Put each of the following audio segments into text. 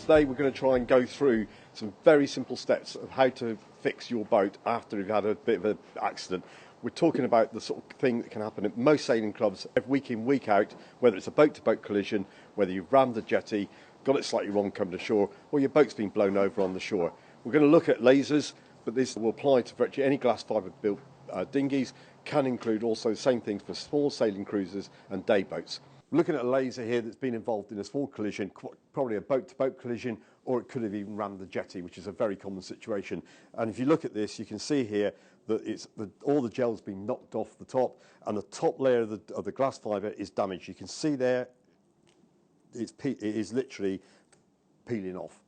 Today we're going to try and go through some very simple steps of how to fix your boat after you've had a bit of an accident. We're talking about the sort of thing that can happen at most sailing clubs week in, week out, whether it's a boat-to-boat collision, whether you've rammed a jetty, got it slightly wrong coming to shore, or your boat's been blown over on the shore. We're going to look at lasers, but this will apply to virtually any glass fibre built dinghies, can include also the same things for small sailing cruisers and day boats. We're looking at a laser here that's been involved in a small collision, probably a boat-to-boat collision, or it could have even rammed the jetty, which is a very common situation. And if you look at this, you can see here that all the gel's been knocked off the top, and the top layer of the glass fibre is damaged. You can see there, it is literally peeling off.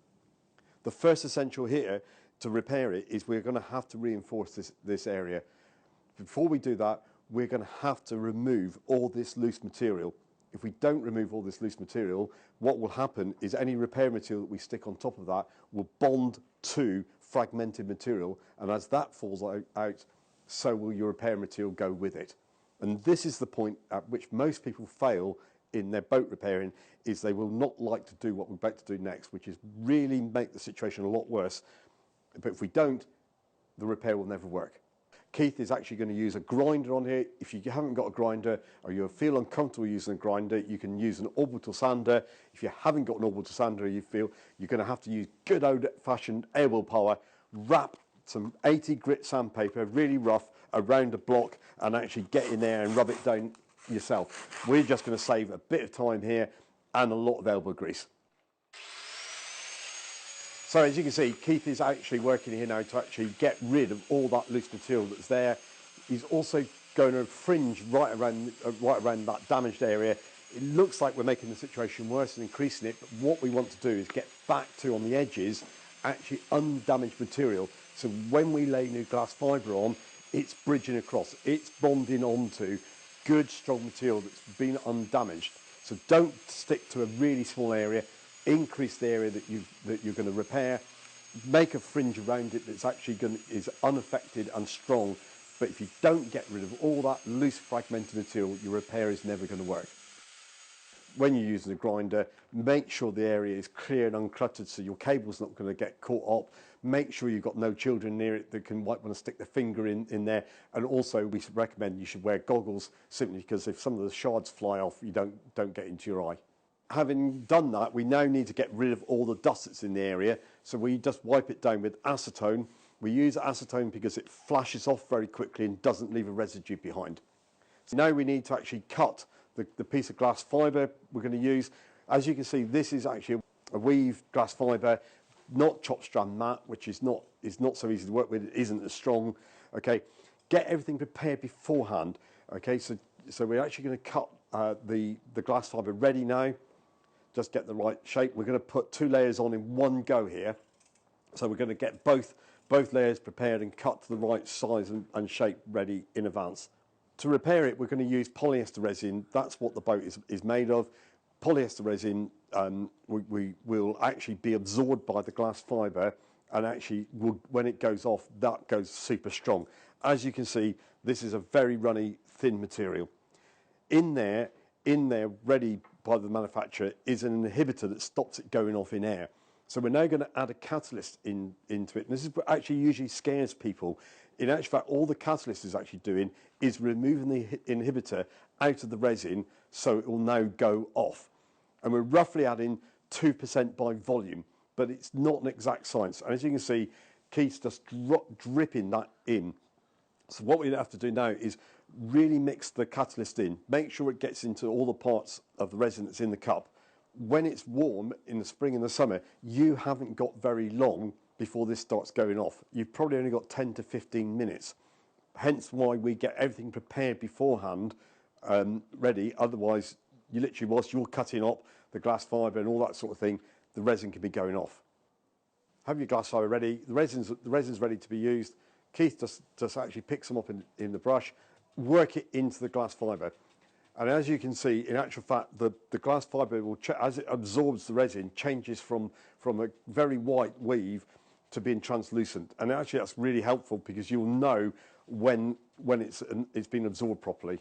The first essential here to repair it is we're going to have to reinforce this area. Before we do that, we're going to have to remove all this loose material. If we don't remove all this loose material, what will happen is any repair material that we stick on top of that will bond to fragmented material, and as that falls out, so will your repair material go with it. And this is the point at which most people fail in their boat repairing, is they will not like to do what we're about to do next, which is really make the situation a lot worse. But if we don't, the repair will never work. Keith is actually going to use a grinder on here. If you haven't got a grinder or you feel uncomfortable using a grinder, you can use an orbital sander. If you haven't got an orbital sander, you feel you're going to have to use good old-fashioned airwheel power, wrap some 80 grit sandpaper, really rough, around a block and actually get in there and rub it down yourself. We're just going to save a bit of time here and a lot of elbow grease. So as you can see, Keith is actually working here now to actually get rid of all that loose material that's there. He's also going to fringe right around that damaged area. It looks like we're making the situation worse and increasing it, but what we want to do is get back to, on the edges, actually undamaged material. So when we lay new glass fibre on, it's bridging across, it's bonding onto good strong material that's been undamaged. So don't stick to a really small area. Increase the area that you're going to repair, make a fringe around it that's actually is unaffected and strong. But if you don't get rid of all that loose fragmented material, your repair is never going to work. When you're using a grinder, make sure the area is clear and uncluttered so your cable's not going to get caught up. Make sure you've got no children near it that might want to stick their finger in there. And also we should recommend you should wear goggles, simply because if some of the shards fly off, you don't get into your eye. Having done that, we now need to get rid of all the dust that's in the area. So we just wipe it down with acetone. We use acetone because it flashes off very quickly and doesn't leave a residue behind. So now we need to actually cut the piece of glass fibre we're going to use. As you can see, this is actually a weave glass fibre, not chop strand mat, which is not so easy to work with. It isn't as strong. Okay, get everything prepared beforehand. Okay, so we're actually going to cut the glass fibre ready now. Just get the right shape. We're going to put 2 layers on in one go here. So we're going to get both layers prepared and cut to the right size and shape ready in advance. To repair it, we're going to use polyester resin. That's what the boat is made of. Polyester resin will actually be absorbed by the glass fibre, and actually when it goes off, that goes super strong. As you can see, this is a very runny, thin material. In there, ready by the manufacturer, is an inhibitor that stops it going off in air. So we're now going to add a catalyst into it. And this is what actually usually scares people. In actual fact, all the catalyst is actually doing is removing the inhibitor out of the resin, so it will now go off. And we're roughly adding 2% by volume, but it's not an exact science. And as you can see, Keith's just dripping that in. So what we have to do now is really mix the catalyst in. Make sure it gets into all the parts of the resin that's in the cup. When it's warm in the spring and the summer, you haven't got very long before this starts going off. You've probably only got 10 to 15 minutes. Hence why we get everything prepared beforehand, ready. Otherwise, you literally, whilst you're cutting up the glass fibre and all that sort of thing, the resin can be going off. Have your glass fibre ready. The resin's ready to be used. Keith just actually picks them up in the brush, work it into the glass fibre. And as you can see, in actual fact, the glass fibre will, as it absorbs the resin, changes from a very white weave to being translucent. And actually that's really helpful because you'll know when it's been absorbed properly.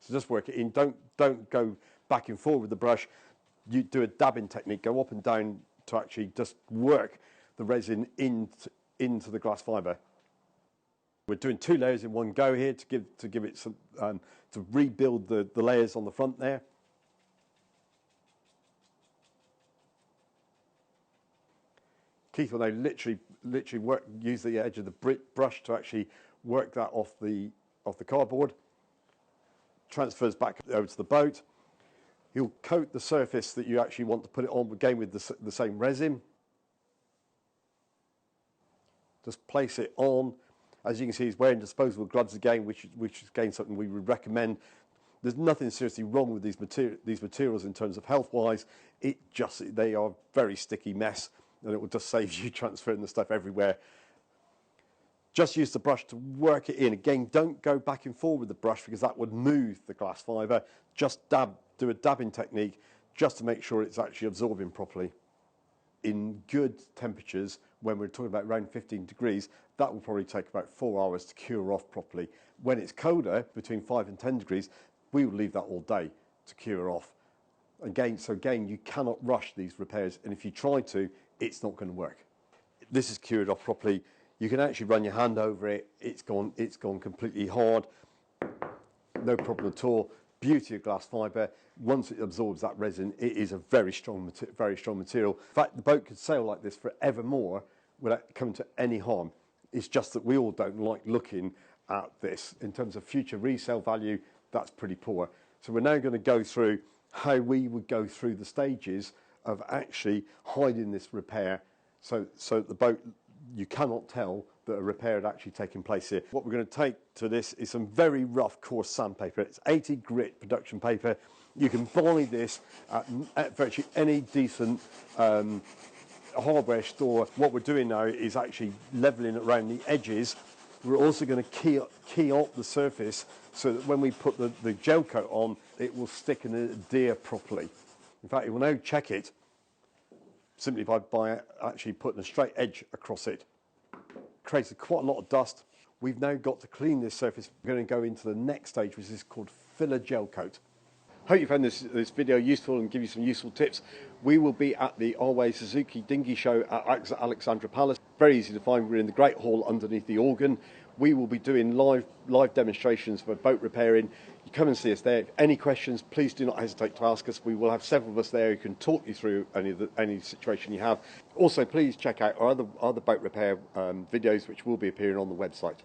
So just work it in. Don't go back and forth with the brush. You do a dabbing technique, go up and down to actually just work the resin into the glass fibre. We're doing 2 layers in one go here to give it some to rebuild the layers on the front there. Keith will now literally use the edge of the brush to actually work that off the cardboard. Transfers back over to the boat. He'll coat the surface that you actually want to put it on again with the same resin. Just place it on. As you can see, he's wearing disposable gloves again, which is again something we would recommend. There's nothing seriously wrong with these materials in terms of health-wise. They are a very sticky mess, and it will just save you transferring the stuff everywhere. Just use the brush to work it in. Again, don't go back and forth with the brush because that would move the glass fibre. Just do a dabbing technique just to make sure it's actually absorbing properly. In good temperatures, when we're talking about around 15 degrees, that will probably take about 4 hours to cure off properly. When it's colder, between 5 and 10 degrees, we will leave that all day to cure off. Again, you cannot rush these repairs, and if you try to, it's not going to work. This is cured off properly. You can actually run your hand over it. It's gone completely hard. No problem at all. Beauty of glass fibre. Once it absorbs that resin, it is a very strong material. In fact, the boat could sail like this forevermore without coming to any harm. It's just that we all don't like looking at this. In terms of future resale value, that's pretty poor. So we're now going to go through how we would go through the stages of actually hiding this repair so the boat, you cannot tell that a repair had actually taken place here. What we're going to take to this is some very rough coarse sandpaper. It's 80 grit production paper. You can buy this at virtually any decent hardware store. What we're doing now is actually levelling it around the edges. We're also going to key up the surface so that when we put the gel coat on, it will stick and adhere properly. In fact, it will now check it simply by actually putting a straight edge across it. Creates quite a lot of dust. We've now got to clean this surface. We're going to go into the next stage, which is called filler gel coat. Hope you found this video useful and give you some useful tips. We will be at the RYA Suzuki Dinghy Show at Alexandra Palace. Very easy to find. We're in the Great Hall underneath the organ. We will be doing live demonstrations for boat repairing. You come and see us there. If any questions, please do not hesitate to ask us. We will have several of us there who can talk you through any situation you have. Also, please check out our other boat repair videos, which will be appearing on the website.